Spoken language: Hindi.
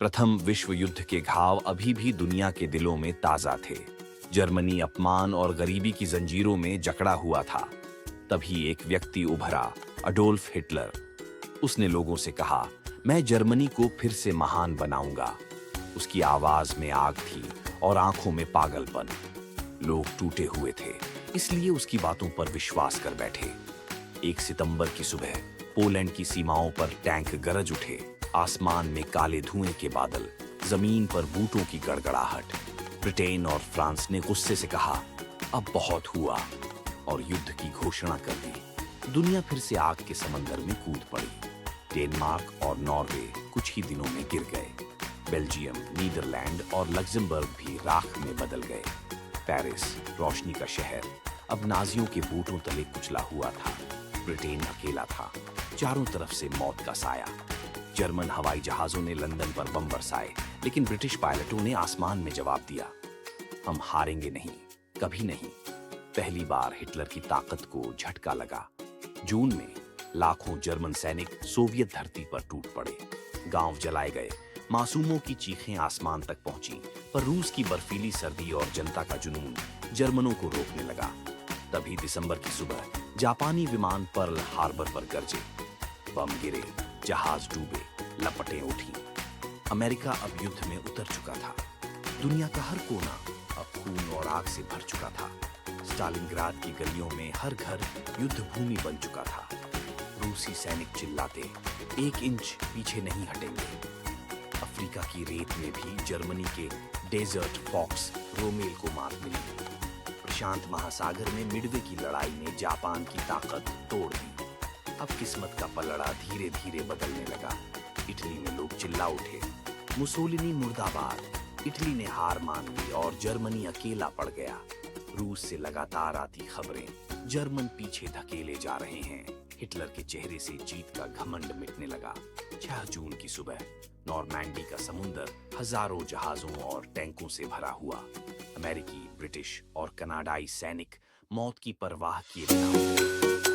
प्रथम विश्व युद्ध के घाव अभी भी दुनिया के दिलों में ताजा थे। जर्मनी अपमान और गरीबी की जंजीरों में जकड़ा हुआ था। तभी एक व्यक्ति उभरा, अडोल्फ हिटलर। उसने लोगों से कहा, मैं जर्मनी को फिर से महान बनाऊंगा। उसकी आवाज में आग थी और आंखों में पागलपन। लोग टूटे हुए थे, इसलिए उसकी बातों पर विश्वास कर बैठे। 1 सितंबर की सुबह पोलैंड की सीमाओं पर टैंक गरज उठे। आसमान में काले धुएं के बादल, जमीन पर बूटों की गड़गड़ाहट। ब्रिटेन और फ्रांस ने गुस्से से कहा, अब बहुत हुआ, और युद्ध की घोषणा कर दी। दुनिया फिर से आग के समंदर में कूद पड़ी। डेनमार्क और नॉर्वे कुछ ही दिनों में गिर गए। बेल्जियम, नीदरलैंड और लग्जमबर्ग भी राख में बदल गए। पेरिस, रोशनी का शहर, अब नाजियों के बूटों तले कुचला हुआ था। ब्रिटेन अकेला था, चारों तरफ से मौत का साया। जर्मन हवाई जहाजों ने लंदन पर बम बरसाए, लेकिन ब्रिटिश पायलटों ने आसमान में जवाब दिया, हम हारेंगे नहीं, कभी नहीं। पहली बार हिटलर की ताकत को झटका लगा। जून में लाखों जर्मन सैनिक सोवियत धरती पर टूट पड़े। गांव जलाए गए, मासूमों की चीखें आसमान तक पहुंची, पर रूस की बर्फीली सर्दी और जनता का जुनून जर्मनों को रोकने लगा। तभी दिसंबर की सुबह जापानी विमान पर्ल हार्बर पर गरजे। बम गिरे, जहाज डूबे, लपटें उठी। अमेरिका अब युद्ध में उतर चुका था। दुनिया का हर कोना अब खून और आग से भर चुका था। स्टालिनग्राद की गलियों में हर घर युद्ध भूमि बन चुका था। रूसी सैनिक चिल्लाते, 1 इंच पीछे नहीं हटेंगे। अफ्रीका की रेत में भी जर्मनी के डेजर्ट फॉक्स रोमेल को मात मिली। प्रशांत महासागर में मिडवे की लड़ाई ने जापान की ताकत तोड़ दी। अब किस्मत का पलड़ा धीरे धीरे बदलने लगा। इटली में लोग चिल्ला उठे, मुसोलिनी मुर्दाबाद। इटली ने हार मान ली और जर्मनी अकेला पड़ गया। रूस से लगातार आती खबरें, जर्मन पीछे धकेले जा रहे हैं। हिटलर के चेहरे से जीत का घमंड मिटने लगा। 6 जून की सुबह नॉर्मैंडी का समुंदर हजारों जहाजों और टैंकों से भरा हुआ। अमेरिकी, ब्रिटिश और कनाडाई सैनिक मौत की परवाह किए बिना